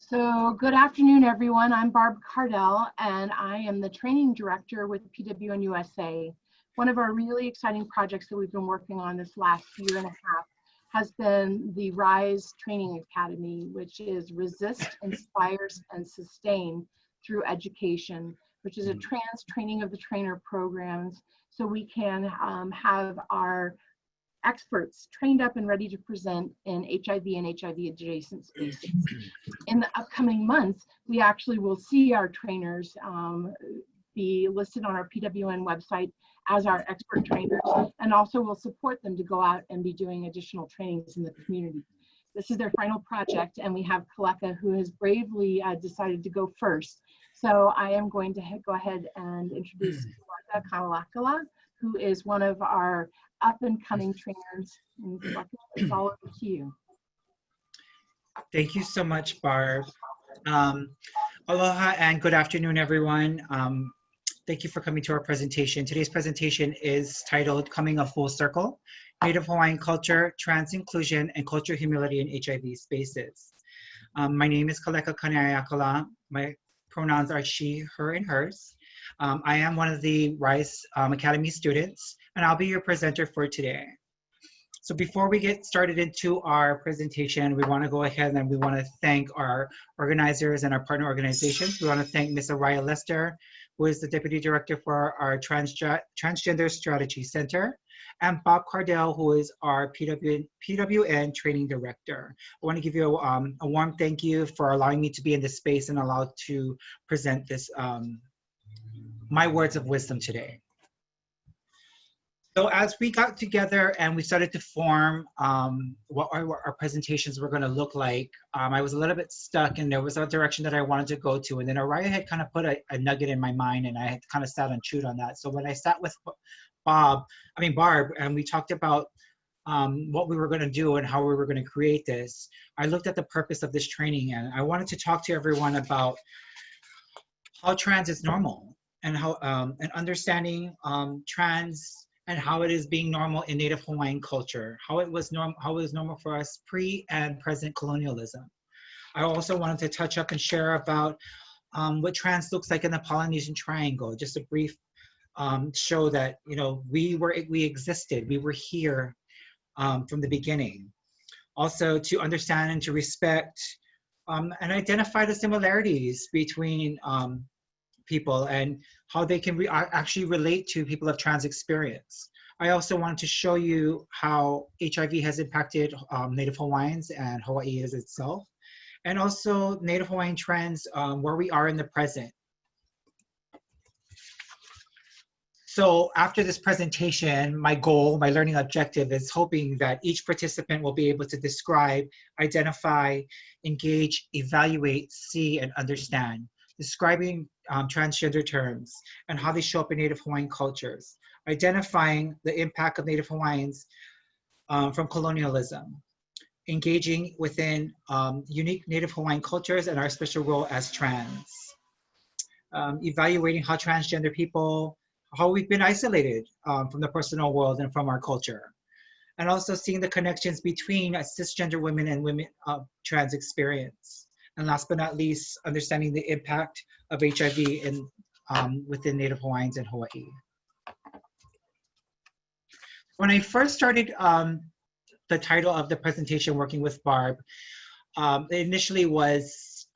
So good afternoon, everyone. I'm Barb Cardell, and I am the training director with PWN USA. One of our really exciting projects that we've been working on this last year and a half has been the RISE Training Academy, which is Resist, Inspires, and Sustain through Education, which is a trans training of the trainer programs, so we can have our experts trained up and ready to present in HIV and HIV adjacent spaces. In the upcoming months, we actually will see our trainers be listed on our PWN website as our expert trainers, and also will support them to go out and be doing additional trainings in the community. This is their final project, and we have Keleka, who has bravely decided to go first. So I am going to go ahead and introduce Keleka Kaneaiakala, who is one of our up-and-coming trainers. And Keleka, it's all over to you. Thank you so much, Barb. Aloha and good afternoon, everyone. Thank you for coming to our presentation. Today's presentation is titled Coming a Full Circle, Native Hawaiian Culture, Trans Inclusion, and Cultural Humility in HIV Spaces. My name is Keleka Kaneaiakala. My pronouns are she, her, and hers. I am one of the RISE Academy students, and I'll be your presenter for today. So before we get started into our presentation, we want to go ahead and we want to thank our organizers and our partner organizations. We want to thank Ms. Araya Lester, who is the Deputy Director for our Transgender Strategy Center, and Bob Cardell, who is our PWN Training Director. I want to give you a warm thank you for allowing me to be in this space and allowed to present this, my words of wisdom today. So as we got together and we started to form what our presentations were going to look like, I was a little bit stuck and there was a direction that I wanted to go to. And then Araya had kind of put a nugget in my mind and I had kind of sat and chewed on that. So when I sat with Barb, and we talked about what we were going to do and how we were going to create this, I looked at the purpose of this training and I wanted to talk to everyone about how trans is normal and how and understanding trans and how it is being normal in Native Hawaiian culture, how it was normal for us pre and present colonialism. I also wanted to touch up and share about what trans looks like in the Polynesian Triangle, just a brief show that, you know, we existed, we were here from the beginning. Also to understand and to respect and identify the similarities between people and how they can actually relate to people of trans experience. I also wanted to show you how HIV has impacted Native Hawaiians and Hawaii as itself, and also Native Hawaiian trends where we are in the present. So after this presentation, my goal, my learning objective is hoping that each participant will be able to describe, identify, engage, evaluate, see, and understand, describing transgender terms and how they show up in Native Hawaiian cultures, identifying the impact of Native Hawaiians from colonialism, engaging within unique Native Hawaiian cultures and our special role as trans, evaluating how transgender people, how we've been isolated from the personal world and from our culture, and also seeing the connections between cisgender women and women of trans experience. And last but not least, understanding the impact of HIV in, within Native Hawaiians in Hawaii. When I first started the title of the presentation working with Barb, it initially was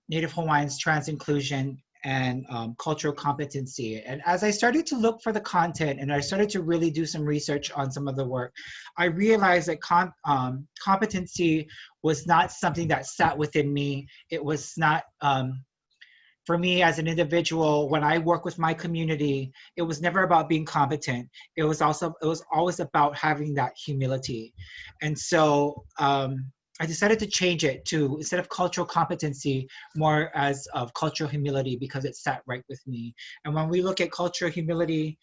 Native Hawaiians, Trans Inclusion, and Cultural Competency. And as I started to look for the content and I started to really do some research on some of the work, I realized that competency was not something that sat within me. It was not, for me as an individual, when I work with my community, it was never about being competent. It was always about having that humility. And so I decided to change it to, instead of cultural competency, more as of cultural humility, because it sat right with me. And when we look at cultural humility,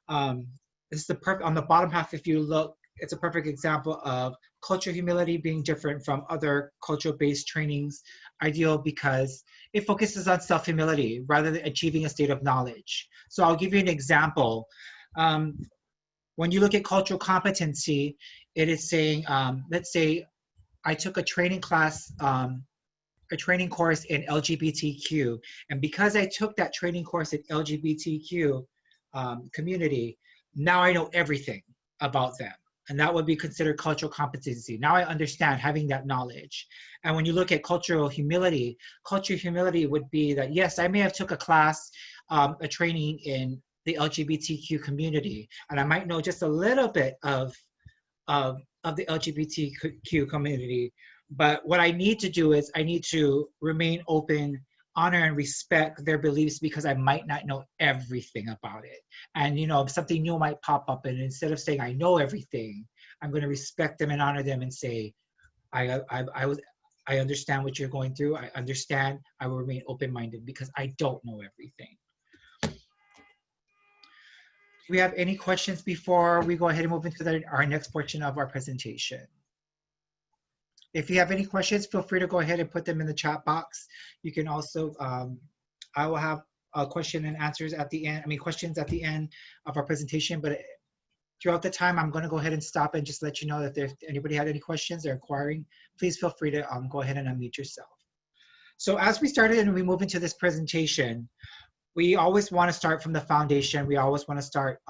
this is the on the bottom half, if you look, it's a perfect example of cultural humility being different from other cultural-based trainings, ideal because it focuses on self-humility rather than achieving a state of knowledge. So I'll give you an example. When you look at cultural competency, it is saying, let's say I took a training class a training course in LGBTQ. And because I took that training course in LGBTQ community, now I know everything about them. And that would be considered cultural competency. Now I understand having that knowledge. And when you look at cultural humility would be that, yes, I may have took a class, a training in the LGBTQ community, and I might know just a little bit of the LGBTQ community. But what I need to do is I need to remain open, honor and respect their beliefs, because I might not know everything about it. And, you know, something new might pop up, and instead of saying I know everything, I'm going to respect them and honor them and say, I understand what you're going through. I understand. I will remain open-minded because I don't know everything. Do we have any questions before we go ahead and move into our next portion of our presentation? If you have any questions, feel free to go ahead and put them in the chat box. You can also, I will have a question and answers at the end, questions at the end of our presentation, but throughout the time, I'm gonna go ahead and stop and just let you know that if anybody had any questions or inquiring, please feel free to go ahead and unmute yourself. So as we started and we move into this presentation, we always wanna start from the foundation. We always wanna start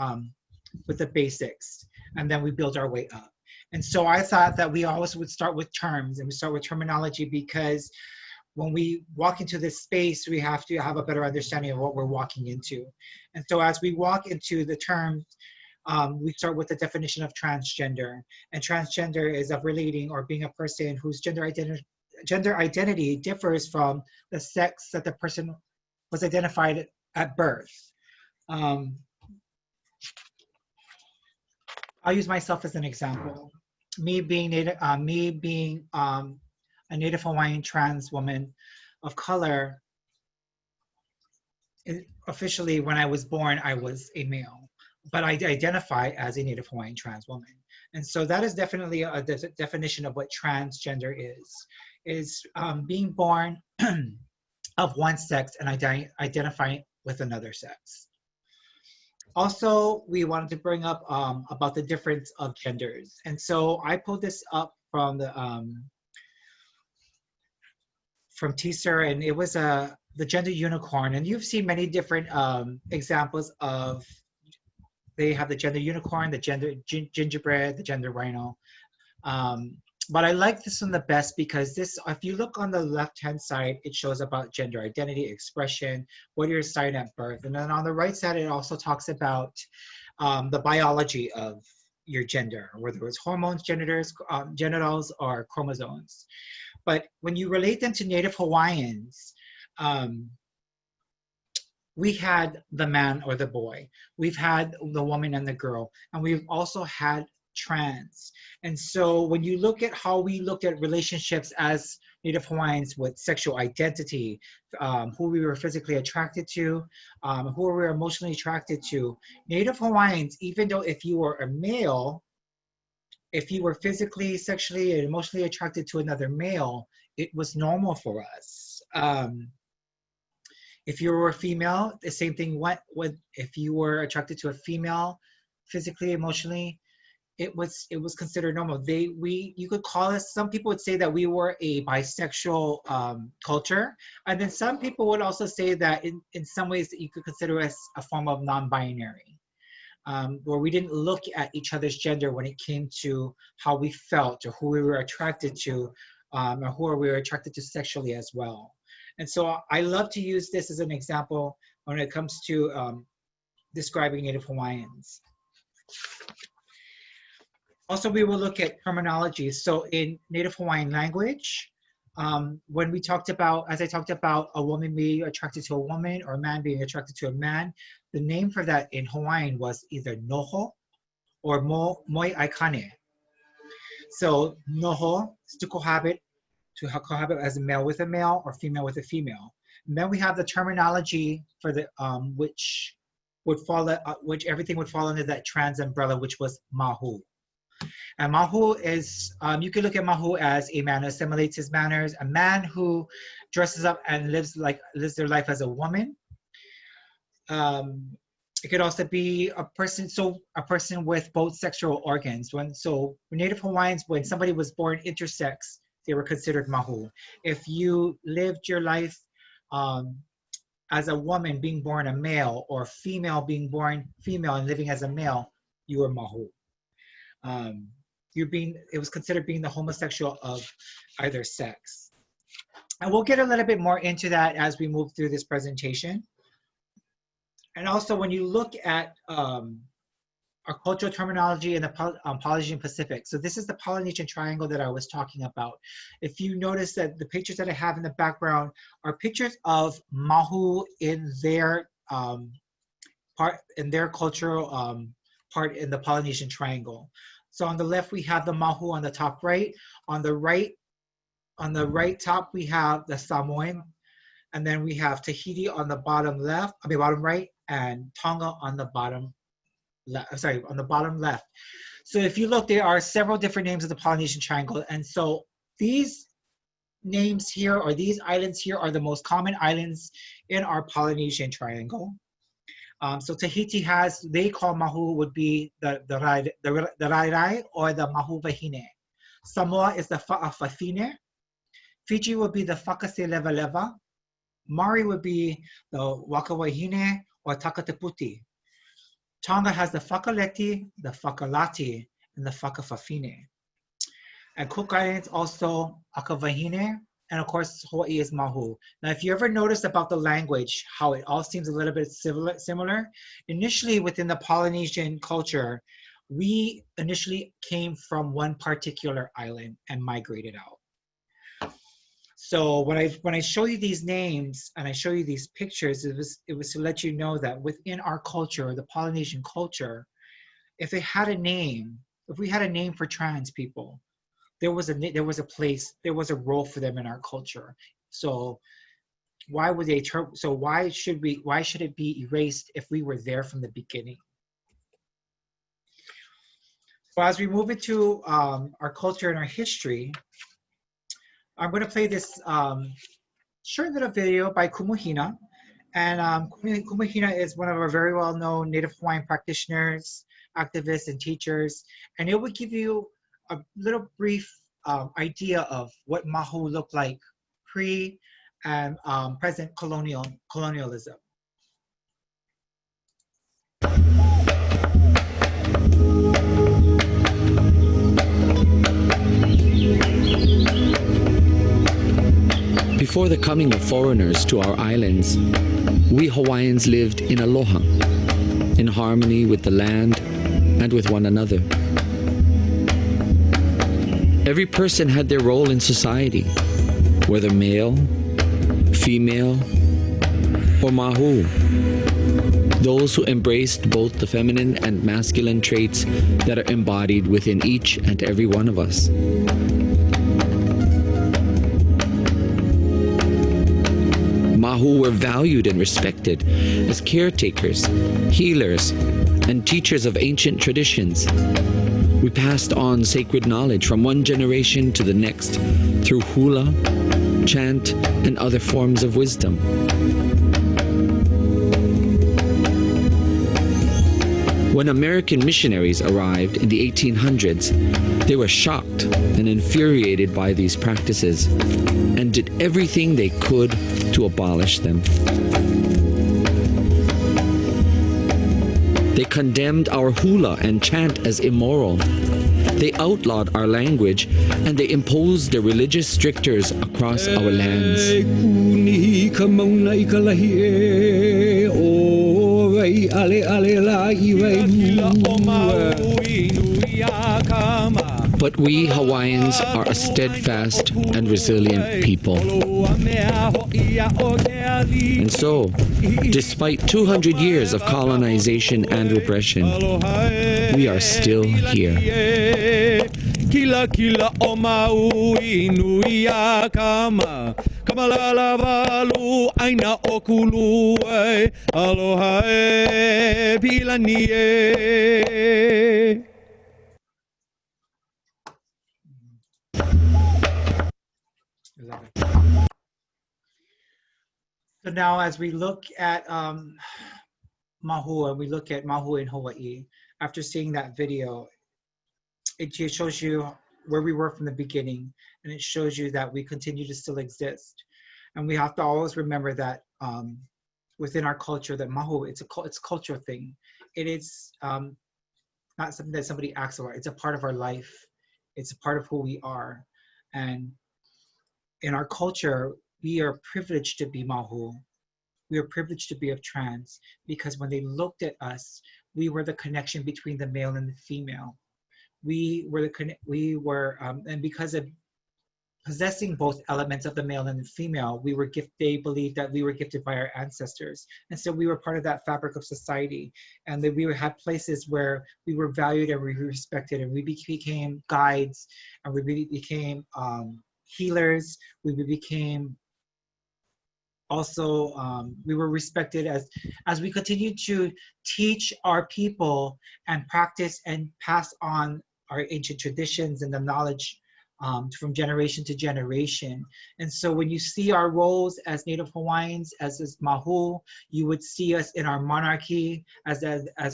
with the basics, and then we build our way up. And so I thought that we always would start with terms, and we start with terminology, because when we walk into this space, we have to have a better understanding of what we're walking into. And so as we walk into the terms, we start with the definition of transgender. And transgender is of relating or being a person whose gender identity differs from the sex that the person was identified at birth. I'll use myself as an example. Me being a Native Hawaiian trans woman of color, officially when I was born, I was a male, but I identify as a Native Hawaiian trans woman. And so that is definitely a definition of what transgender is being born of one sex and identifying with another sex. Also, we wanted to bring up about the difference of genders. And so I pulled this up from the from TSER, and it was the gender unicorn. And you've seen many different examples of, they have the gender unicorn, the gender gingerbread, the gender rhino. But I like this one the best because this, if you look on the left-hand side, it shows about gender identity, expression, what you're assigned at birth. And then on the right side, it also talks about the biology of your gender, whether it's hormones, genitals, or chromosomes. But when you relate them to Native Hawaiians, we had the man or the boy, we've had the woman and the girl, and we've also had trans. And so when you look at how we looked at relationships as Native Hawaiians with sexual identity, who we were physically attracted to, who we were emotionally attracted to, Native Hawaiians, even though if you were a male, if you were physically, sexually, and emotionally attracted to another male, it was normal for us. If you were a female, the same thing went with, if you were attracted to a female, physically, emotionally, it was considered normal. You could call us, some people would say that we were a bisexual culture. And then some people would also say that in some ways that you could consider us a form of non-binary, where we didn't look at each other's gender when it came to how we felt or who we were attracted to, or who we were attracted to sexually as well. And so I love to use this as an example when it comes to describing Native Hawaiians. Also, we will look at terminology. So in Native Hawaiian language, when we talked about, as I talked about a woman being attracted to a woman or a man being attracted to a man, the name for that in Hawaiian was either noho or moi aikane. So noho is to cohabit as a male with a male or female with a female. And then we have the terminology for the which everything would fall under that trans umbrella, which was Mahu. And Mahu is, you can look at Mahu as a man who assimilates his manners, a man who dresses up and lives their life as a woman. It could also be a person with both sexual organs. So Native Hawaiians, when somebody was born intersex, they were considered Mahu. If you lived your life as a woman being born a male, or female being born female and living as a male, you were Mahu. It was considered being the homosexual of either sex. And we'll get a little bit more into that as we move through this presentation. And also, when you look at our cultural terminology in the Polynesian Pacific. So this is the Polynesian Triangle that I was talking about. If you notice that the pictures that I have in the background are pictures of Mahu in their cultural part in the Polynesian Triangle. So on the left we have the Mahu on the top right. On the right top we have the Samoan, and then we have Tahiti on the bottom right, and Tonga on the bottom left. So if you look, there are several different names of the Polynesian Triangle, and so these names here, or these islands here, are the most common islands in our Polynesian Triangle. So Tahiti has, they call Mahu would be the Rai or the Mahu Wahine. Samoa is the Fa'afafine. Fiji would be the Fakase Leva Leva. Mari would be the Wakawahine or Takateputi. Tonga has the Fakaleti, the Fakalati, and the Fakafafine. And Cook Islands also Akawahine, and of course Hawaii is Mahu. Now if you ever noticed about the language, how it all seems a little bit similar, initially within the Polynesian culture, we initially came from one particular island and migrated out. So when I show you these names and I show you these pictures, it was to let you know that within our culture, the Polynesian culture, if we had a name for trans people, there was a place, there was a role for them in our culture. So why should it be erased if we were there from the beginning? So as we move into our culture and our history, I'm going to play this short little video by Kumuhina. And Kumuhina is one of our very well-known Native Hawaiian practitioners, activists, and teachers. And it would give you a little brief idea of what Mahu looked like pre and present colonialism. Before the coming of foreigners to our islands, we Hawaiians lived in aloha, in harmony with the land and with one another. Every person had their role in society, whether male, female, or Mahu. Those who embraced both the feminine and masculine traits that are embodied within each and every one of us. Mahu were valued and respected as caretakers, healers, and teachers of ancient traditions. We passed on sacred knowledge from one generation to the next through hula, chant, and other forms of wisdom. When American missionaries arrived in the 1800s, they were shocked and infuriated by these practices and did everything they could to abolish them. They condemned our hula and chant as immoral. They outlawed our language and they imposed their religious strictures across our lands. But we Hawaiians are a steadfast and resilient people. And so, despite 200 years of colonization and repression, we are still here. Kila kila o Maui nui a kama Kamalala valu aina o kulu e Aloha e pilani e. So now as we look at Mahu, and we look at Mahu in Hawaii, after seeing that video, it just shows you where we were from the beginning, and it shows you that we continue to still exist. And we have to always remember that within our culture, that Mahu, it's a cultural thing. It is not something that somebody acts about. It's a part of our life. It's a part of who we are. And in our culture, we are privileged to be Mahu. We are privileged to be of trans, because when they looked at us, we were the connection between the male and the female. And because of possessing both elements of the male and the female, they believed that we were gifted by our ancestors. And so we were part of that fabric of society, and that we had places where we were valued and we were respected, and we became guides, and we became healers. We became also, we were respected as we continued to teach our people and practice and pass on our ancient traditions and the knowledge from generation to generation. And so when you see our roles as Native Hawaiians, as Mahu, you would see us in our monarchy as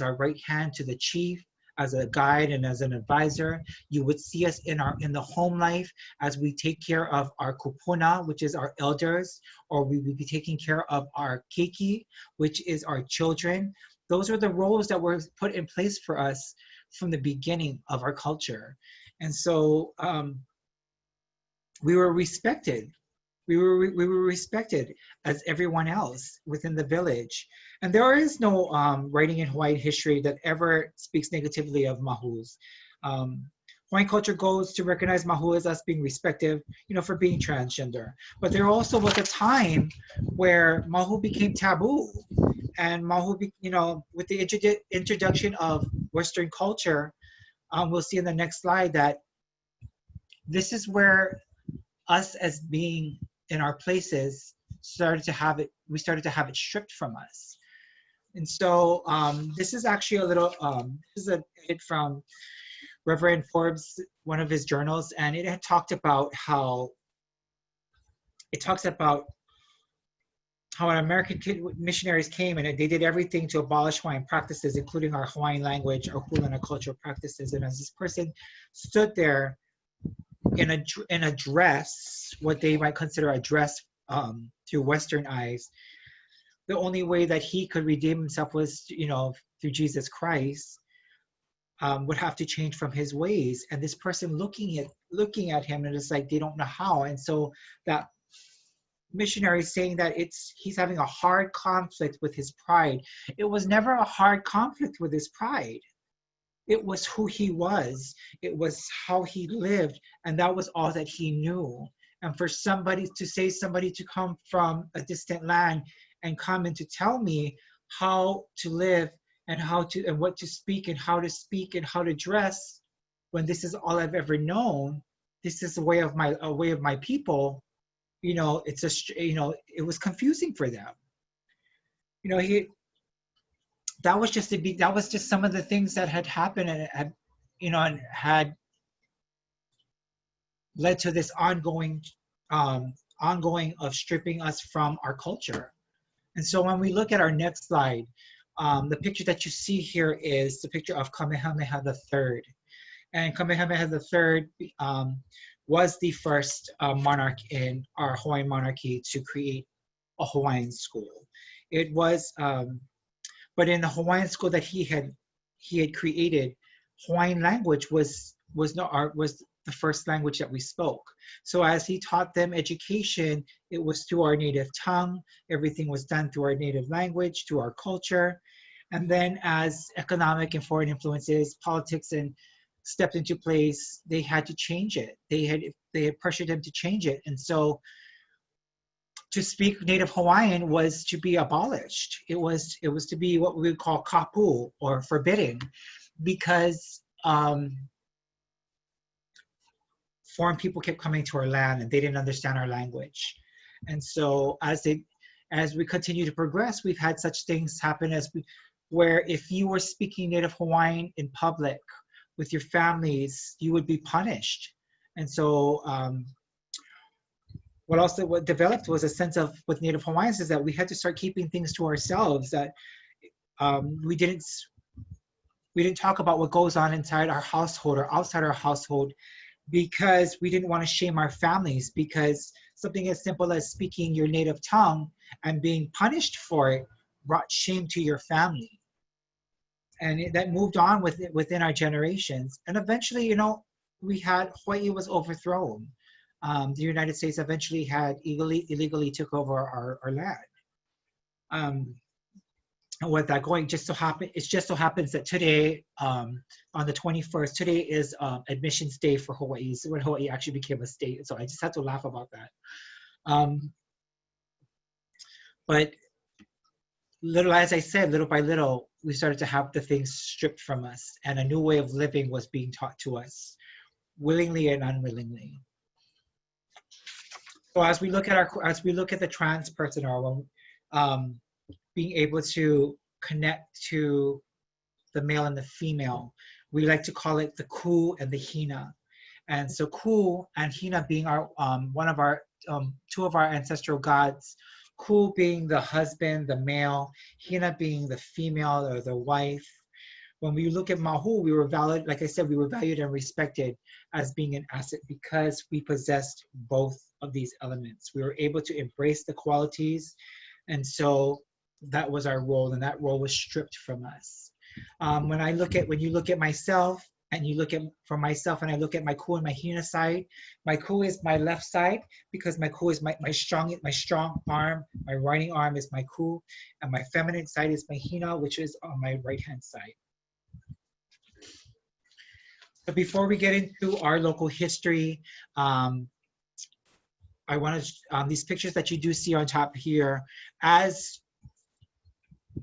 our right hand to the chief, as a guide and as an advisor. You would see us in the home life as we take care of our kupuna, which is our elders, or we would be taking care of our keiki, which is our children. Those are the roles that were put in place for us from the beginning of our culture. And so we were respected. We were respected as everyone else within the village. And there is no writing in Hawaiian history that ever speaks negatively of Mahus. Hawaiian culture goes to recognize Mahu as us being respected, for being transgender. But there also was a time where Mahu became taboo. And Mahu, with the introduction of Western culture, we'll see in the next slide that this is where us as being in our places we started to have it stripped from us. And so this is actually this is a bit from Reverend Forbes, one of his journals, and it had talked about how when American missionaries came and they did everything to abolish Hawaiian practices, including our Hawaiian language, our hula, and our cultural practices. And as this person stood there in a dress, what they might consider a dress through Western eyes, the only way that he could redeem himself was, through Jesus Christ, would have to change from his ways. And this person looking at him, and it's like they don't know how. And so that missionary is saying that he's having a hard conflict with his pride. It was never a hard conflict with his pride. It was who he was. It was how he lived, and that was all that he knew. And for somebody to come from a distant land and come and to tell me how to live and what to speak and how to dress, when this is all I've ever known, this is a way of my people. It was confusing for them. That was just some of the things that had happened and had led to this ongoing of stripping us from our culture. And so when we look at our next slide, the picture that you see here is the picture of Kamehameha III. And Kamehameha III was the first monarch in our Hawaiian monarchy to create a Hawaiian school. It was, but in the Hawaiian school that he had created, Hawaiian language was the first language that we spoke. So as he taught them education, it was through our native tongue. Everything was done through our native language, through our culture. And then as economic and foreign influences, politics and stepped into place, they had to change it. They had pressured him to change it. And so to speak Native Hawaiian was to be abolished. It was to be what we would call kapu, or forbidden, because foreign people kept coming to our land and they didn't understand our language. And so as we continue to progress, we've had such things happen where if you were speaking Native Hawaiian in public with your families, you would be punished. And so what developed was a sense of, with Native Hawaiians, is that we had to start keeping things to ourselves, that we didn't talk about what goes on inside our household or outside our household because we didn't want to shame our families, because something as simple as speaking your native tongue and being punished for it brought shame to your family. And that moved on within our generations. And eventually, you know, Hawaii was overthrown. The United States eventually had illegally took over our land. And with that going, it just so happens that today, on the 21st, today is admissions day for Hawaii. So when Hawaii actually became a state. So I just had to laugh about that. But as I said, little by little, we started to have the things stripped from us, and a new way of living was being taught to us, willingly and unwillingly. So as we look at the trans person, or being able to connect to the male and the female, we like to call it the ku and the hina. And so ku and hina being our two of our ancestral gods. Ku being the husband, the male, hina being the female or the wife. When we look at Mahu, we were valued, like I said, we were valued and respected as being an asset because we possessed both of these elements. We were able to embrace the qualities, and so that was our role, and that role was stripped from us. When you look at myself, and you look at for myself, and I look at my ku and my hina side. My ku is my left side because my ku is my strong arm. My writing arm is my ku, and my feminine side is my hina, which is on my right hand side. But before we get into our local history, I want to these pictures that you do see on top here, as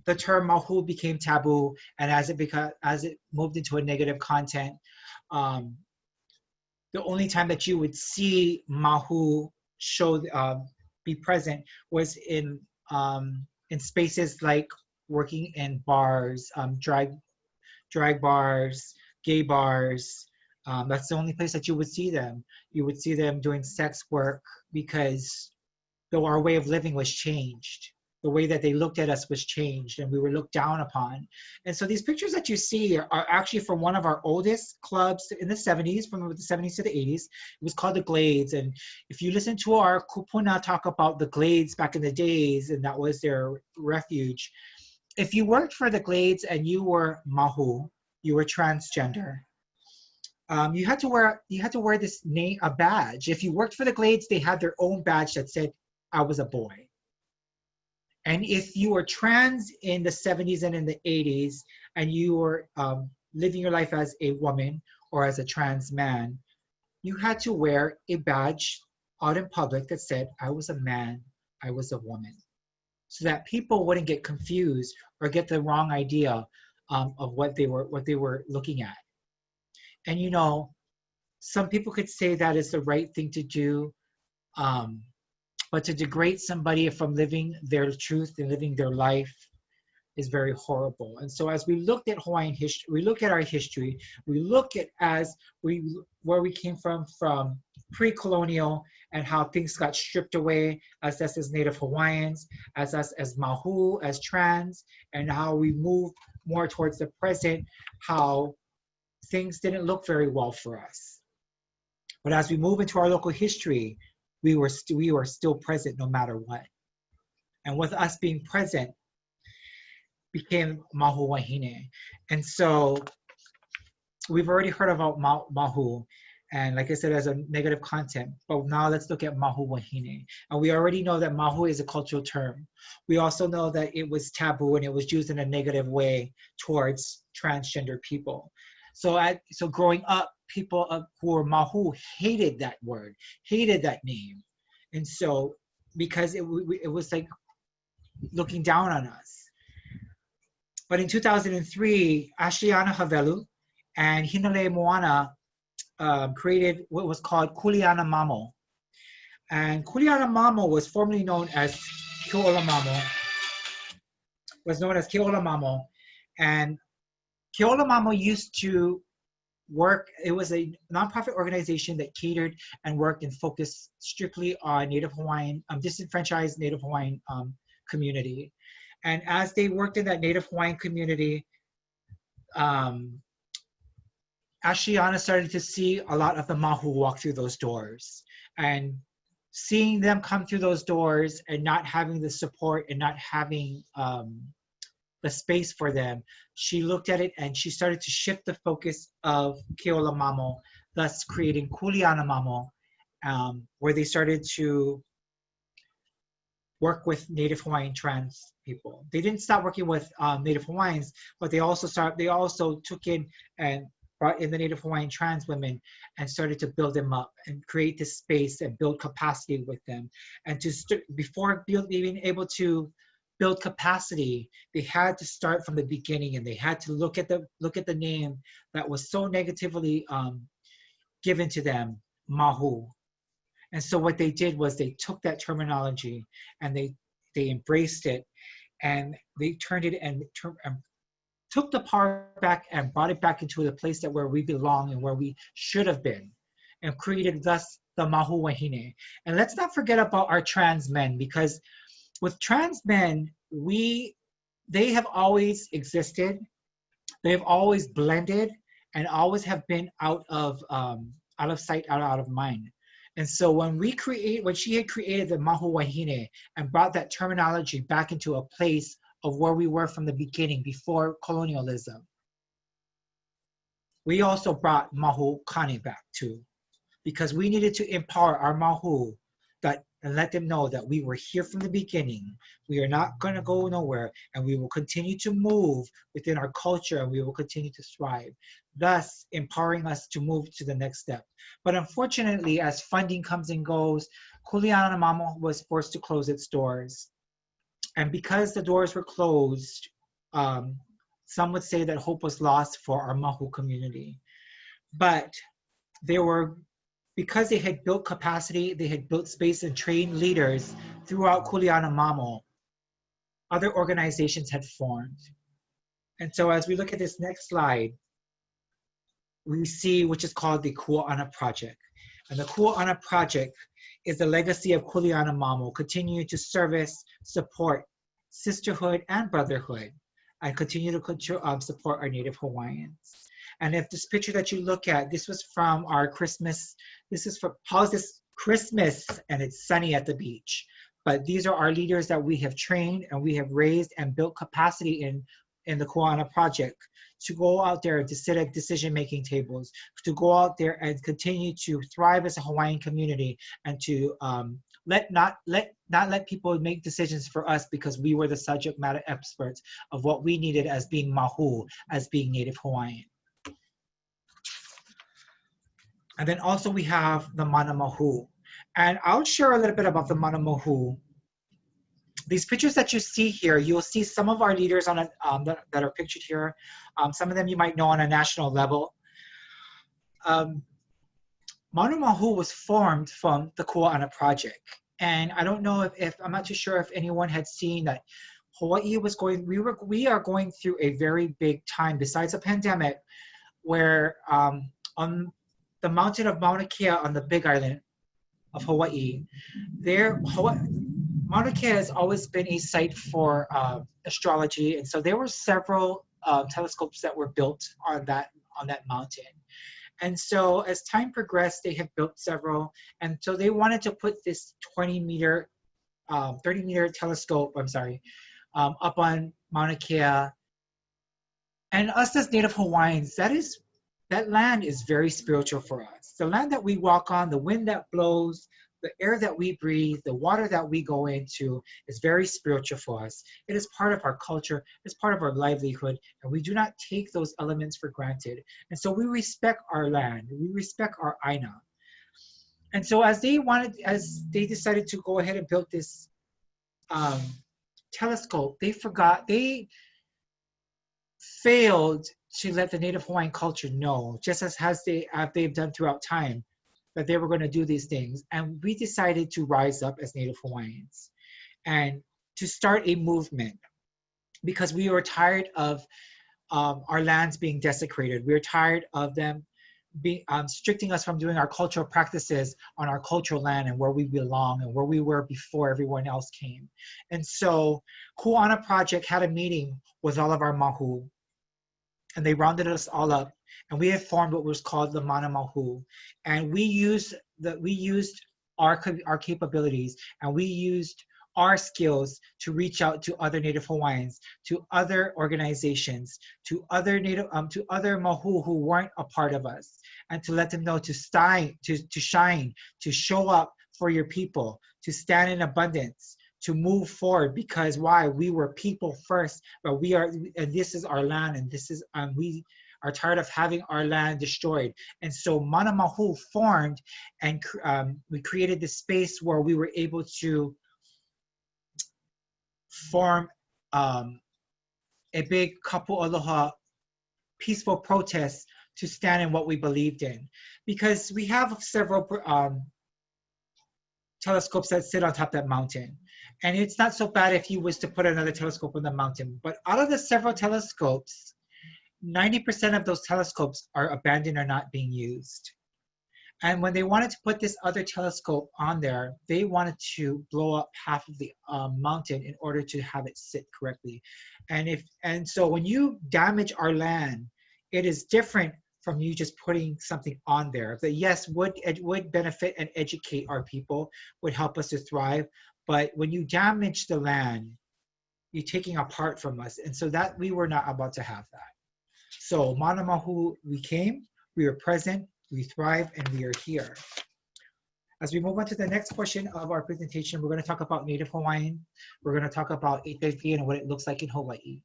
the term Mahu became taboo, and as it moved into a negative content, the only time that you would see Mahu be present was in spaces like working in bars, drag bars, gay bars. That's the only place that you would see them. You would see them doing sex work because though our way of living was changed. The way that they looked at us was changed, and we were looked down upon. And so these pictures that you see are actually from one of our oldest clubs in the 70s, from the 70s to the 80s. It was called the Glades. And if you listen to our kupuna talk about the Glades back in the days, and that was their refuge, if you worked for the Glades and you were Mahu, you were transgender, you had to wear this name, a badge. If you worked for the Glades, they had their own badge that said, I was a boy. And if you were trans in the 70s and in the 80s, and you were living your life as a woman or as a trans man, you had to wear a badge out in public that said, I was a man, I was a woman, so that people wouldn't get confused or get the wrong idea of what they were looking at. And you know, some people could say that is the right thing to do, but to degrade somebody from living their truth and living their life is very horrible. And so as we looked at Hawaiian history, we look at our history, we look at where we came from pre-colonial, and how things got stripped away as us as Native Hawaiians, as us as Mahu, as trans, and how we moved more towards the present, how things didn't look very well for us. But as we move into our local history, we were still present no matter what. And with us being present became Mahu Wahine. And so we've already heard about Mahu, and like I said, as a negative content, but now let's look at Mahu Wahine. And we already know that Mahu is a cultural term. We also know that it was taboo and it was used in a negative way towards transgender people. So growing up, people who were Mahu hated that word, hated that name. And so, because it was like looking down on us. But in 2003, Ashliana Havelu and Hinale Moana created what was called Kuleana Mamo. And Kuleana Mamo was formerly known as Keola Mamo. And Keola Mamo used to work, it was a nonprofit organization that catered and worked and focused strictly on Native Hawaiian, disenfranchised Native Hawaiian community. And as they worked in that Native Hawaiian community, Ashiana started to see a lot of the Mahu walk through those doors, and seeing them come through those doors and not having the support and not having the space for them, she looked at it and she started to shift the focus of Keola Mamo, thus creating Kuleana Mamo, where they started to work with Native Hawaiian trans people. They didn't stop working with Native Hawaiians, but they also took in and brought in the Native Hawaiian trans women and started to build them up and create this space and build capacity with them. And before being able to build capacity, they had to start from the beginning, and they had to look at the name that was so negatively given to them, Mahu. And so what they did was they took that terminology and they embraced it, and they turned it and took the power back and brought it back into the place where we belong and where we should have been, and created thus the Mahu wahine. And let's not forget about our trans men, because with trans men, they have always existed. They've always blended and always have been out of sight, out of mind. And so when she had created the Mahu wahine and brought that terminology back into a place of where we were from the beginning, before colonialism, we also brought Mahu Kane back too, because we needed to empower our Mahu and let them know that we were here from the beginning. We are not going to go nowhere, and we will continue to move within our culture, and we will continue to thrive, thus empowering us to move to the next step. But unfortunately, as funding comes and goes, Kuleana Mamo was forced to close its doors. And because the doors were closed, some would say that hope was lost for our Mahu community. But because they had built capacity, they had built space and trained leaders throughout Kuleana Mamo, other organizations had formed. And so as we look at this next slide, we see which is called the Kuana Project. And the Kuana Project is the legacy of Kuleana Mamo, continuing to service, support sisterhood and brotherhood, and continue to support our Native Hawaiians. And if this picture that you look at, this was from our Christmas, this is for how's this Christmas, and it's sunny at the beach. But these are our leaders that we have trained and we have raised and built capacity in the Kuana Project to go out there and to sit at decision-making tables, to go out there and continue to thrive as a Hawaiian community, and to not let people make decisions for us, because we were the subject matter experts of what we needed as being Mahu, as being Native Hawaiian. And then also we have the Mana Mahu. And I'll share a little bit about the Mana Mahu. These pictures that you see here, you'll see some of our leaders on that are pictured here. Some of them you might know on a national level. Mana Mahu was formed from the Kuana Project. And I don't know if I'm not too sure if anyone had seen that Hawaii was we are going through a very big time, besides a pandemic, where on the mountain of Mauna Kea on the Big Island of Hawaii, Mauna Kea has always been a site for astrology, and so there were several telescopes that were built on that mountain. And so as time progressed, they have built several, and so they wanted to put this 30-meter telescope, up on Mauna Kea. And us as Native Hawaiians, that land is very spiritual for us. The land that we walk on, the wind that blows, the air that we breathe, the water that we go into is very spiritual for us. It is part of our culture, it's part of our livelihood, and we do not take those elements for granted. And so we respect our land, we respect our Aina. And so as they decided to go ahead and build this telescope, they failed to let the Native Hawaiian culture know, just as they've done throughout time, that they were going to do these things. And we decided to rise up as Native Hawaiians and to start a movement, because we were tired of our lands being desecrated. We were tired of them restricting us from doing our cultural practices on our cultural land and where we belong and where we were before everyone else came. And so Kuana Project had a meeting with all of our Mahu, and they rounded us all up, and we had formed what was called the Mana Mahu, and we used our capabilities, and we used our skills to reach out to other Native Hawaiians, to other organizations, to other Mahu who weren't a part of us, and to let them know to shine, to show up for your people, to stand in abundance, to move forward. Because why? We were people first, but we are, and this is our land, and this is we are tired of having our land destroyed. And so Mana Mahu formed, and we created this space where we were able to form a big kapu aloha peaceful protest to stand in what we believed in. Because we have several telescopes that sit on top of that mountain. And it's not so bad if you was to put another telescope on the mountain. But out of the several telescopes, 90% of those telescopes are abandoned or not being used. And when they wanted to put this other telescope on there, they wanted to blow up half of the mountain in order to have it sit correctly. And so when you damage our land, it is different from you just putting something on there. That yes, would benefit and educate our people, would help us to thrive. But when you damage the land, you're taking a part from us. And so that we were not about to have that. So Mana Mahu, we came, we were present, we thrive, and we are here. As we move on to the next portion of our presentation, we're going to talk about Native Hawaiian. We're going to talk about HIV and what it looks like in Hawaii.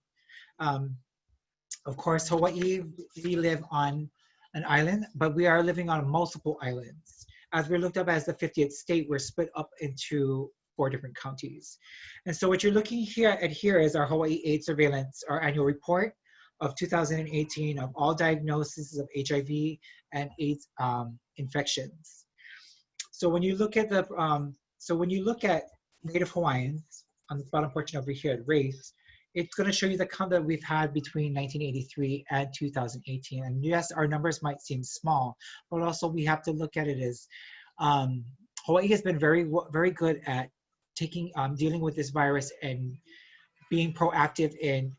Of course, Hawaii, we live on an island, but we are living on multiple islands. As we looked up as the 50th state, we're split up into 4 different counties. And so what you're looking at here is our Hawaii AIDS surveillance, our annual report of 2018 of all diagnoses of HIV and AIDS infections. So when you look at Native Hawaiians on the bottom portion over here, race, it's going to show you the count that we've had between 1983 and 2018. And yes, our numbers might seem small, but also we have to look at it as Hawaii has been very, very good at dealing with this virus and being proactive in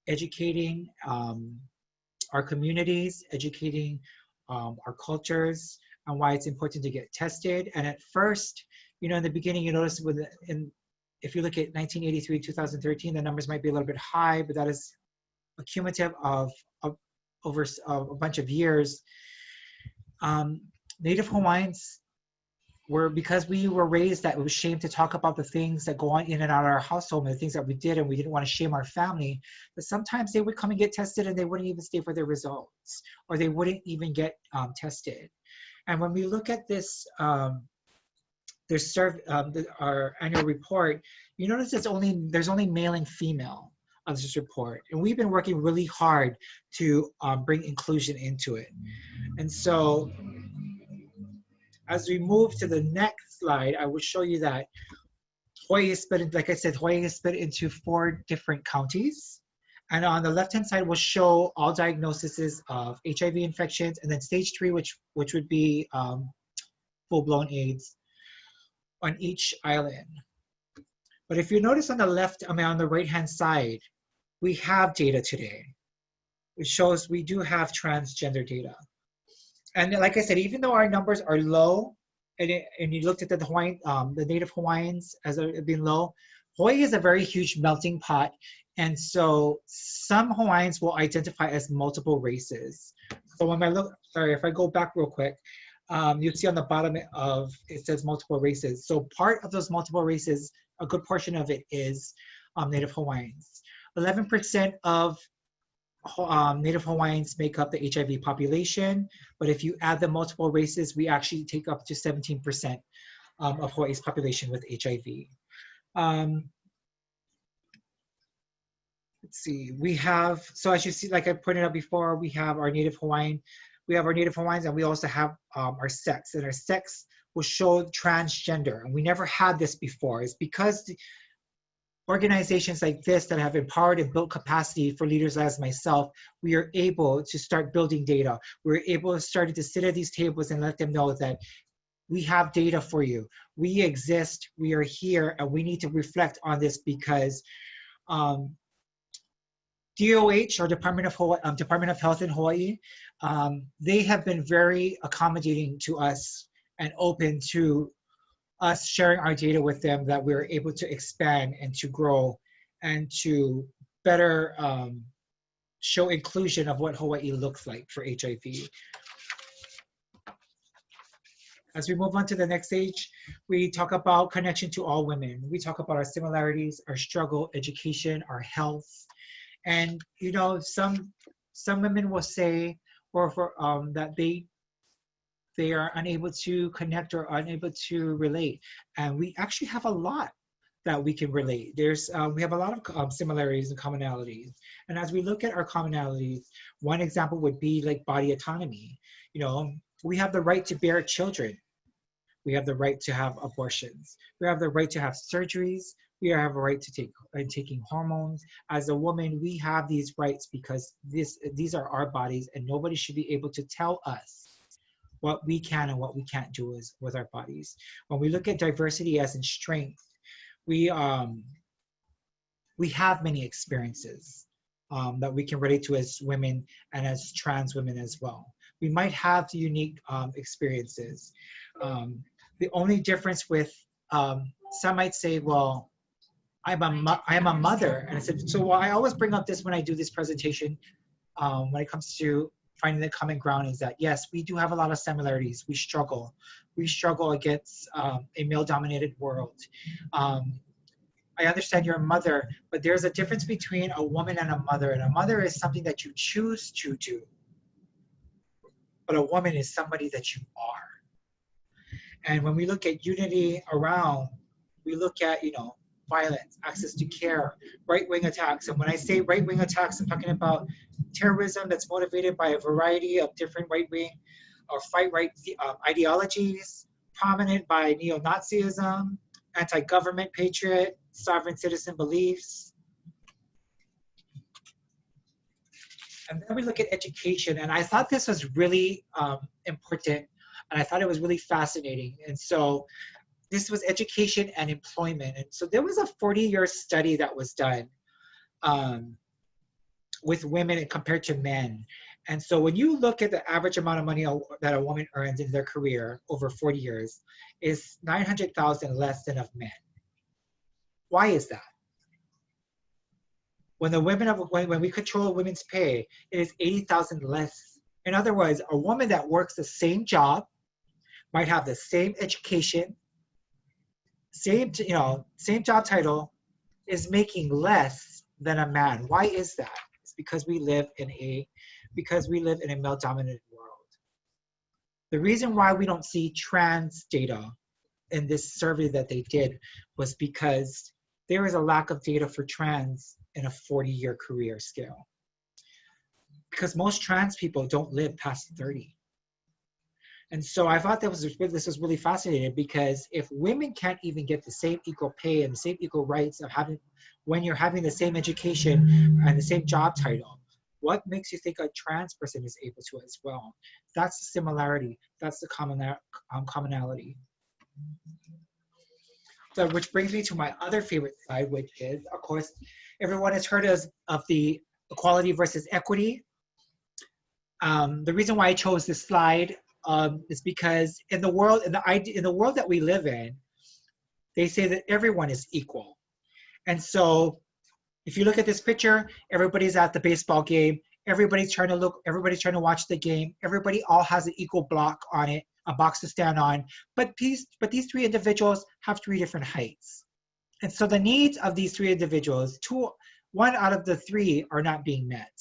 educating our communities, educating our cultures, and why it's important to get tested. And at first, in the beginning, you notice if you look at 1983, 2013, the numbers might be a little bit high, but that is a cumulative of over a bunch of years. Native Hawaiians because we were raised that it was shame to talk about the things that go on in and out of our household and the things that we did, and we didn't want to shame our family, but sometimes they would come and get tested and they wouldn't even stay for their results, or they wouldn't even get tested. And when we look at this, our annual report, you notice there's only male and female of this report, and we've been working really hard to bring inclusion into it. And so as we move to the next slide, I will show you that Hawaii is split, like I said, Hawaii is split into 4 different counties. And on the left-hand side, we'll show all diagnoses of HIV infections, and then stage 3, which would be full-blown AIDS on each island. But if you notice on the right-hand side, we have data today. It shows we do have transgender data. And like I said, even though our numbers are low, and you looked at the Hawaiian, the Native Hawaiians as being low, Hawaii is a very huge melting pot. And so some Hawaiians will identify as multiple races. So when if I go back real quick, you'll see on the bottom it says multiple races. So part of those multiple races, a good portion of it is Native Hawaiians. 11% of Native Hawaiians make up the HIV population, but if you add the multiple races, we actually take up to 17% of Hawaii's population with HIV. Let's see, so as you see, like I pointed out before, we have our Native Hawaiians, and we also have our sex, and our sex will show transgender, and we never had this before. It's because organizations like this that have empowered and built capacity for leaders as myself, we are able to start building data. We're able to start to sit at these tables and let them know that we have data for you. We exist, we are here, and we need to reflect on this because DOH, or Department of Health in Hawaii, they have been very accommodating to us and open to us sharing our data with them, that we're able to expand and to grow and to better show inclusion of what Hawaii looks like for HIV. As we move on to the next stage, we talk about connection to all women. We talk about our similarities, our struggle, education, our health. And you know, some women will say that they are unable to connect or unable to relate. And we actually have a lot that we can relate. We have a lot of similarities and commonalities. And as we look at our commonalities, one example would be like body autonomy. You know, we have the right to bear children. We have the right to have abortions. We have the right to have surgeries. We have a right to taking hormones. As a woman, we have these rights because these are our bodies, and nobody should be able to tell us what we can and what we can't do with our bodies. When we look at diversity as in strength, we have many experiences that we can relate to as women and as trans women as well. We might have unique experiences. The only difference with, some might say, well, I am a mother. And I said, so well, I always bring up this when I do this presentation, when it comes to finding the common ground, is that yes, we do have a lot of similarities. We struggle against a male-dominated world. I understand you're a mother, but there's a difference between a woman and a mother. And a mother is something that you choose to do, but a woman is somebody that you are. And when we look at unity around, we look at, you know, violence, access to care, right-wing attacks. And when I say right-wing attacks, I'm talking about terrorism that's motivated by a variety of different right-wing or fight-right ideologies, prominent by neo-Nazism, anti-government patriot, sovereign citizen beliefs. And then we look at education, and I thought this was really important, and I thought it was really fascinating. And so this was education and employment. And so there was a 40-year study that was done with women compared to men. And so when you look at the average amount of money that a woman earns in their career over 40 years is $900,000 less than of men. Why is that? When we control women's pay, it is $80,000 less. In other words, a woman that works the same job might have the same education, same job title, is making less than a man. Why is that? It's because we live in a male-dominated world. The reason why we don't see trans data in this survey that they did was because there is a lack of data for trans in a 40-year career scale. Because most trans people don't live past 30. And so I thought this was really fascinating, because if women can't even get the same equal pay and the same equal rights of when you're having the same education and the same job title, what makes you think a trans person is able to as well? That's the similarity. That's the commonality. So, which brings me to my other favorite slide, which is, of course, everyone has heard of the equality versus equity. The reason why I chose this slide is because in the world that we live in, they say that everyone is equal. And so if you look at this picture, everybody's at the baseball game, everybody's trying to watch the game, everybody all has an equal block on it, a box to stand on, but these three individuals have three different heights. And so the needs of these three individuals, one out of the three are not being met.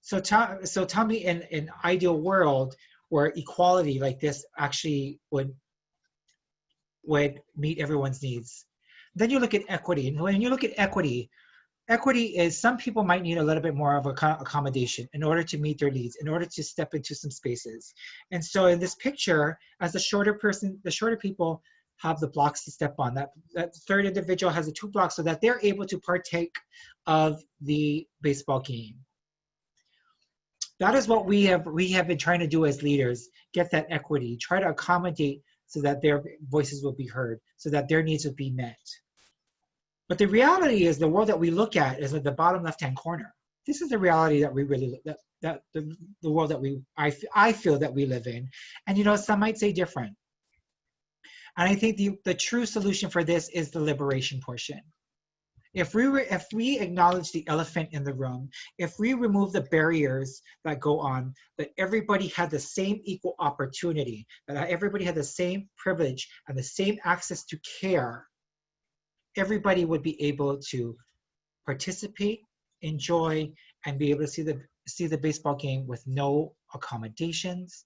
So tell me, in an ideal world where equality like this actually would meet everyone's needs. Then you look at equity. And when you look at equity is, some people might need a little bit more of accommodation in order to meet their needs, in order to step into some spaces. And so in this picture, as the shorter people have the blocks to step on. That third individual has the 2 blocks so that they're able to partake of the baseball game. That is what we have been trying to do as leaders, get that equity, try to accommodate so that their voices will be heard, so that their needs will be met. But the reality is the world that we look at is at the bottom left-hand corner. This is the reality that we really, the world that I feel that we live in. And, you know, some might say different. And I think the true solution for this is the liberation portion. If we acknowledge the elephant in the room, if we remove the barriers that go on, that everybody had the same equal opportunity, that everybody had the same privilege and the same access to care, everybody would be able to participate, enjoy, and be able to see the baseball game with no accommodations,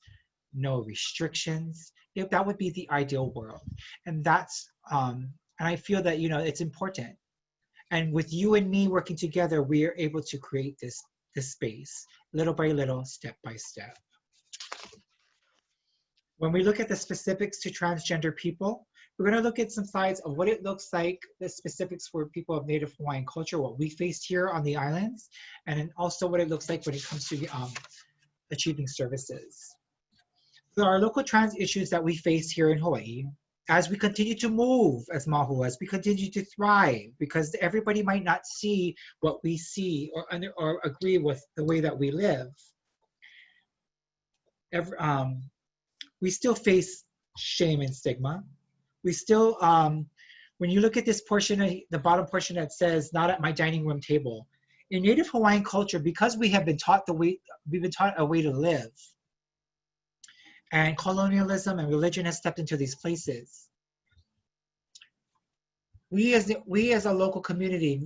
no restrictions. That would be the ideal world. And that's, and I feel that, you know, it's important. And with you and me working together, we are able to create this space, little by little, step by step. When we look at the specifics to transgender people, we're going to look at some slides of what it looks like, the specifics for people of Native Hawaiian culture, what we faced here on the islands, and then also what it looks like when it comes to achieving services. So our local trans issues that we face here in Hawaii, as we continue to move as Mahu, as we continue to thrive, because everybody might not see what we see or agree with the way that we live. We still face shame and stigma. We still, when you look at this portion, the bottom portion that says, not at my dining room table. In Native Hawaiian culture, because we have been taught we've been taught a way to live, and colonialism and religion has stepped into these places. We as a local community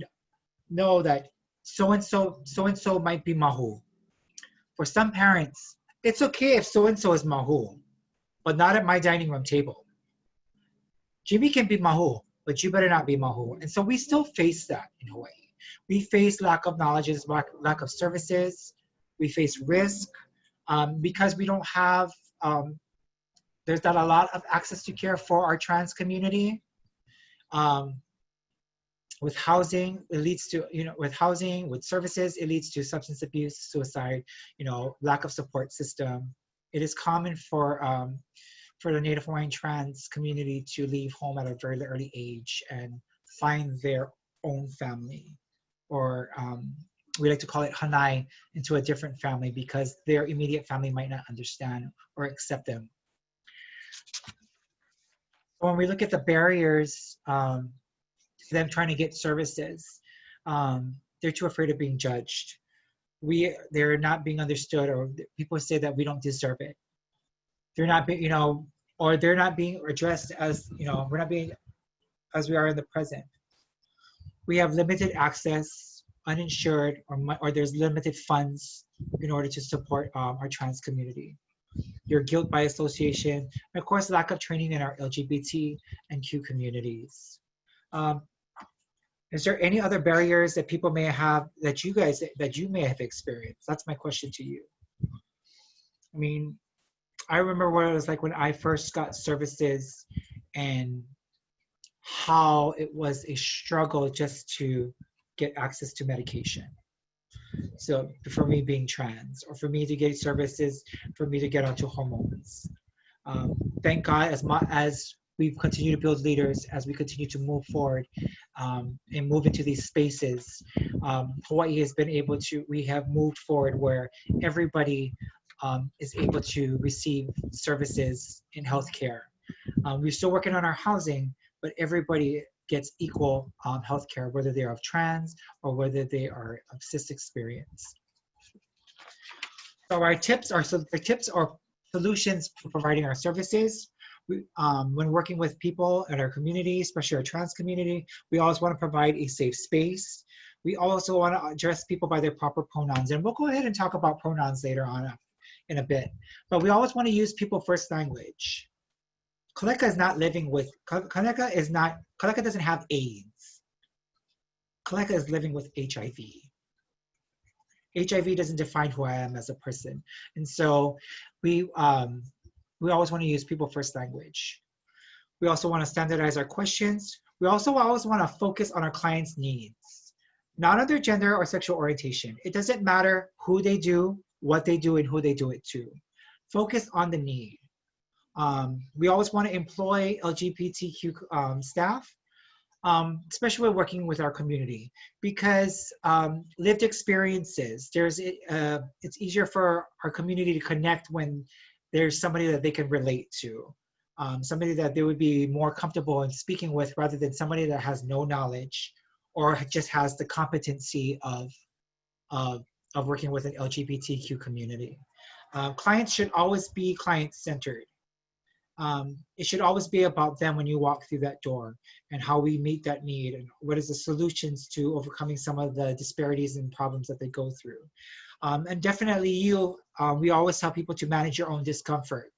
know that so-and-so might be Mahu. For some parents, it's okay if so-and-so is Mahu, but not at my dining room table. Jimmy can be Mahu, but you better not be Mahu. And so we still face that in Hawaii. We face lack of knowledge, lack of services. We face risk because we don't have, there's not a lot of access to care for our trans community. With housing, it leads to, with housing, with services, it leads to substance abuse, suicide, lack of support system. It is common for the Native Hawaiian trans community to leave home at a very early age and find their own family, or we like to call it hanai, into a different family because their immediate family might not understand or accept them. When we look at the barriers to them trying to get services, they're too afraid of being judged. They're not being understood, or people say that we don't deserve it. They're not being, or they're not being addressed as, we're not being as we are in the present. We have limited access, uninsured, or there's limited funds in order to support our trans community. Your guilt by association, and of course, lack of training in our LGBT and Q communities. Is there any other barriers that people may have that you may have experienced? That's my question to you. I mean, I remember what it was like when I first got services and how it was a struggle just to get access to medication. So for me being trans, or for me to get services, for me to get onto hormones. Thank God, as we've continued to build leaders, as we continue to move forward and move into these spaces, Hawaii has been able to, we have moved forward where everybody is able to receive services in healthcare. We're still working on our housing, but everybody gets equal healthcare, whether they are of trans or whether they are of cis experience. So our tips are solutions for providing our services. When working with people in our community, especially our trans community, we always want to provide a safe space. We also want to address people by their proper pronouns, and we'll go ahead and talk about pronouns later on in a bit. But we always want to use people first language. Keleka is not living with, Keleka doesn't have AIDS. Keleka is living with HIV. HIV doesn't define who I am as a person. And so we always want to use people first language. We also want to standardize our questions. We also always want to focus on our clients' needs, not on their gender or sexual orientation. It doesn't matter who they do, what they do, and who they do it to. Focus on the need. We always want to employ LGBTQ staff. especially working with our community, because lived experiences, it's easier for our community to connect when there's somebody that they can relate to, somebody that they would be more comfortable in speaking with rather than somebody that has no knowledge or just has the competency of working with an LGBTQ community. Clients should always be client-centered. It should always be about them when you walk through that door and how we meet that need and what is the solutions to overcoming some of the disparities and problems that they go through. And definitely we always tell people to manage your own discomfort,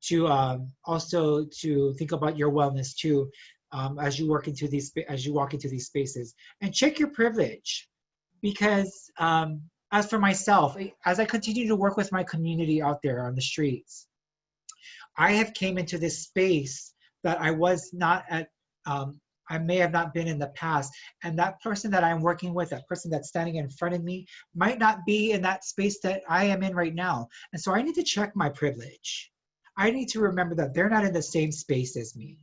to also to think about your wellness too, as you walk into these spaces, and check your privilege, because as for myself, as I continue to work with my community out there on the streets, I have came into this space that I was not at, I may have not been in the past. And that person that I'm working with, that person that's standing in front of me, might not be in that space that I am in right now. And so I need to check my privilege. I need to remember that they're not in the same space as me.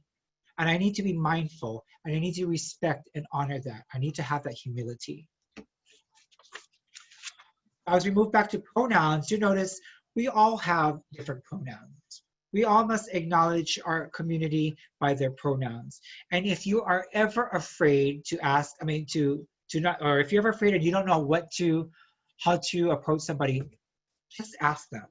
And I need to be mindful, and I need to respect and honor that. I need to have that humility. As we move back to pronouns, you notice we all have different pronouns. We all must acknowledge our community by their pronouns. And if you are ever afraid to ask, to not, or if you're ever afraid and you don't know how to approach somebody, just ask them.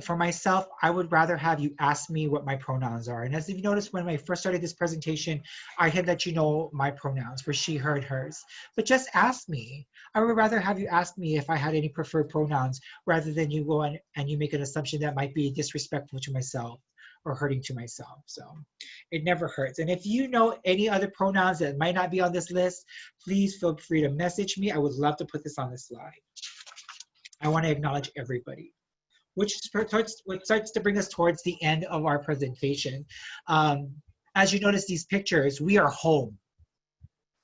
For myself, I would rather have you ask me what my pronouns are. And as you noticed, when I first started this presentation, I had let you know my pronouns for she, her, and hers. But just ask me. I would rather have you ask me if I had any preferred pronouns rather than you go and you make an assumption that might be disrespectful to myself or hurting to myself. So it never hurts. And if you know any other pronouns that might not be on this list, please feel free to message me. I would love to put this on the slide. I want to acknowledge everybody. Which starts to bring us towards the end of our presentation. As you notice these pictures, we are home.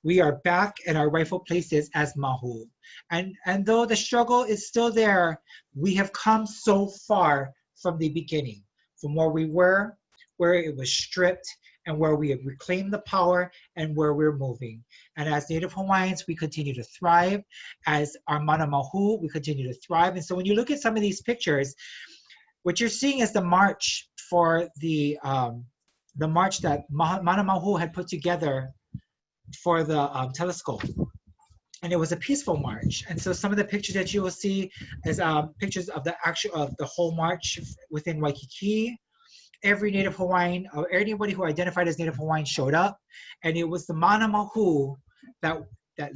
We are back in our rightful places as Mahu. And though the struggle is still there, we have come so far from the beginning, from where we were, where it was stripped, and where we have reclaimed the power and where we're moving. And as Native Hawaiians, we continue to thrive. As our Mana Mahu, we continue to thrive. And so when you look at some of these pictures, what you're seeing is the march for the march that Mana Mahu had put together for the telescope. And it was a peaceful march. And so some of the pictures that you will see is pictures of the whole march within Waikiki. Every Native Hawaiian, or anybody who identified as Native Hawaiian showed up, and it was the Mana Mahu that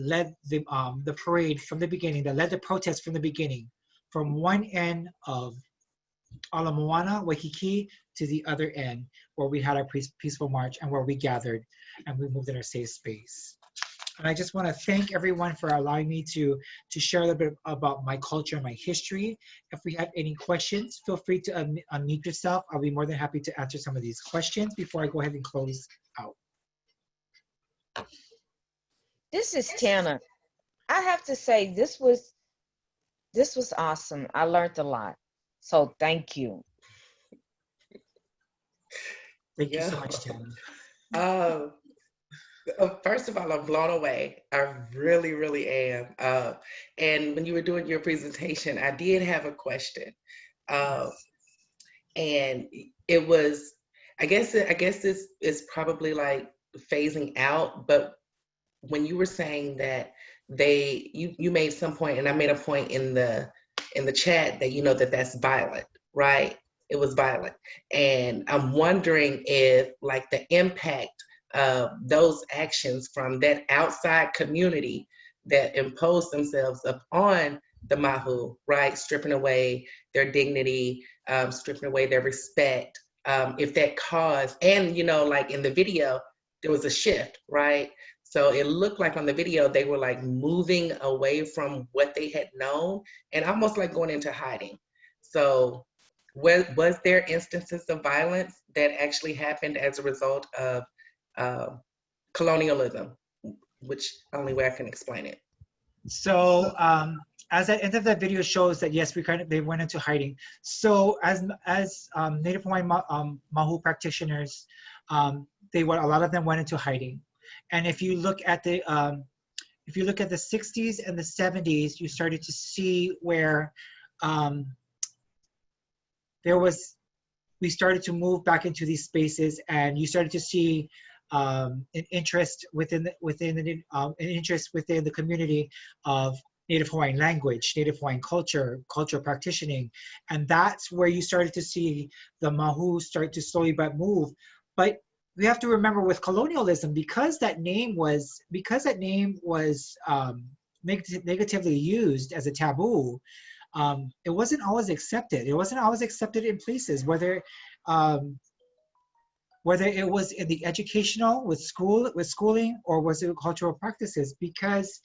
led the parade from the beginning, that led the protest from the beginning, from one end of Ala Moana, Waikiki, to the other end, where we had our peaceful march and where we gathered and we moved in our safe space. And I just want to thank everyone for allowing me to share a little bit about my culture and my history. If we have any questions, feel free to unmute yourself. I'll be more than happy to answer some of these questions before I go ahead and close out. This is Tana. I have to say, this was awesome. I learned a lot. So thank you. Thank you so much, Tana. First of all, I'm blown away. I really, really am. And when you were doing your presentation, I did have a question. And it was, I guess this is probably like phasing out, but when you were saying that you made some point, and I made a point in the chat that that's violent, right? It was violent. And I'm wondering if like the impact those actions from that outside community that imposed themselves upon the Mahu, right? Stripping away their dignity, stripping away their respect. If that caused, and like in the video, there was a shift, right? So it looked like on the video, they were like moving away from what they had known and almost like going into hiding. So was there instances of violence that actually happened as a result of colonialism, which only way I can explain it? So as the end of that video shows that yes, they went into hiding. So as Native Hawaiian Mahu practitioners, a lot of them went into hiding. And if you look at the 60s and the 70s, you started to see where we started to move back into these spaces, and you started to see an interest within the community of Native Hawaiian language, Native Hawaiian culture practicing. And that's where you started to see the Mahu start to slowly but move. But we have to remember with colonialism, because that name was negatively used as a taboo, it wasn't always accepted. It wasn't always accepted in places, whether it was in the educational, with schooling, or was it cultural practices, because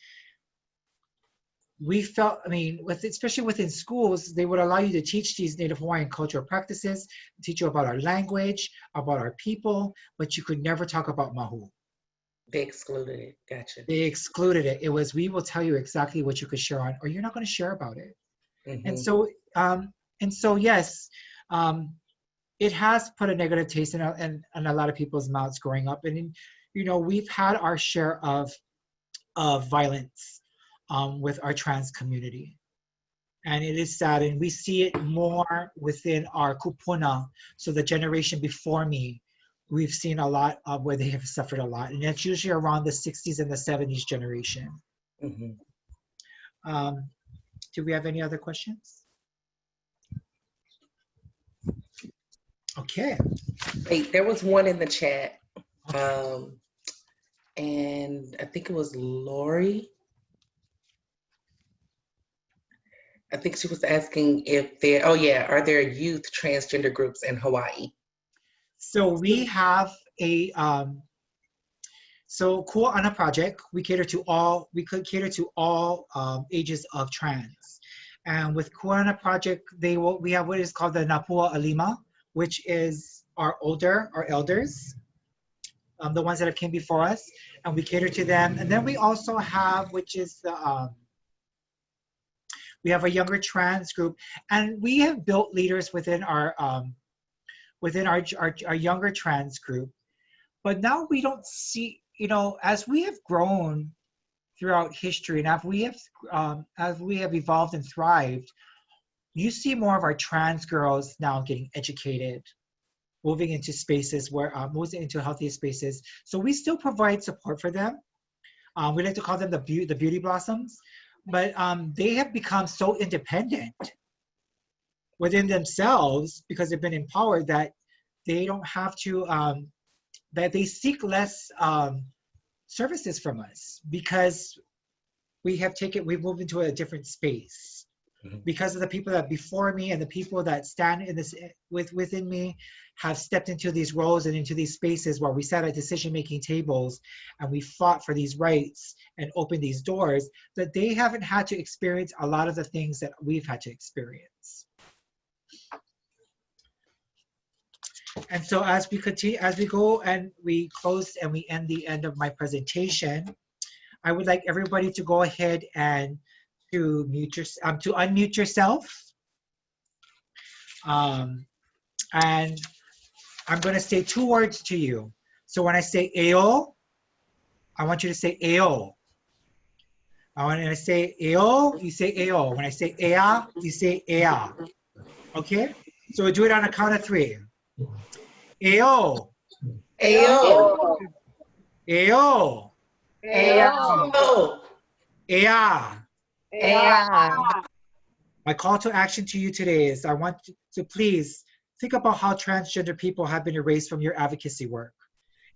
we felt, especially within schools, they would allow you to teach these Native Hawaiian cultural practices, teach you about our language, about our people, but you could never talk about Mahu. They excluded it. Gotcha. They excluded it. It was, we will tell you exactly what you could share on, or you're not going to share about it. Mm-hmm. And so yes, it has put a negative taste in a lot of people's mouths growing up. And we've had our share of violence with our trans community, and it is sad. And we see it more within our kupuna. So the generation before me, we've seen a lot of where they have suffered a lot, and that's usually around the 60s and the 70s generation. Mm-hmm. Do we have any other questions? Okay. Wait, there was one in the chat. And I think it was Lori. I think she was asking if are there youth transgender groups in Hawaii? So we have a, so Kuana Project, we could cater to all ages of trans. And with Kuana Project, we have what is called the Napua Alima, which is our elders, the ones that have came before us, and we cater to them. And then we also have, which is we have a younger trans group, and we have built leaders within our younger trans group. But now we don't see, as we have grown throughout history, and as we have evolved and thrived, you see more of our trans girls now getting educated, moving into spaces moving into healthier spaces. So we still provide support for them. We like to call them the beauty blossoms, but they have become so independent within themselves because they've been empowered that they don't have to, that they seek less services from us, because we've moved into a different space. Mm-hmm. Because of the people that before me and the people that stand in this within me have stepped into these roles and into these spaces where we sat at decision-making tables and we fought for these rights and opened these doors, that they haven't had to experience a lot of the things that we've had to experience. And so as we continue, as we go and we close and we end the end of my presentation, I would like everybody to go ahead and to unmute yourself. And I'm going to say 2 words to you. So when I say Eo, I want you to say Eo. When I say Eo, you say Eo. When I say Ea, you say Ea. Okay? So we'll do it on a count of 3. Eo. Eo. Eo. Eo. Ea. Yeah. My call to action to you today is I want you to please think about how transgender people have been erased from your advocacy work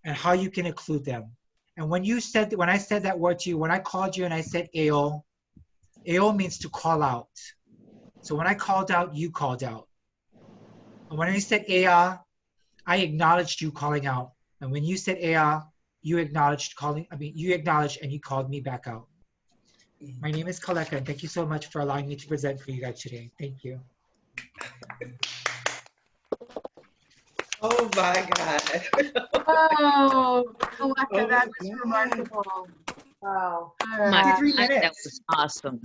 and how you can include them. And when I said that word to you, when I called you and I said Eo, Eo means to call out. So when I called out, you called out. And when I said Ea, I acknowledged you calling out. And when you said Ea, you acknowledged and you called me back out. My name is Keleka, and thank you so much for allowing me to present for you guys today. Thank you. Oh my God. Oh, Keleka, that was remarkable. Wow. All right. 53 minutes. That was awesome.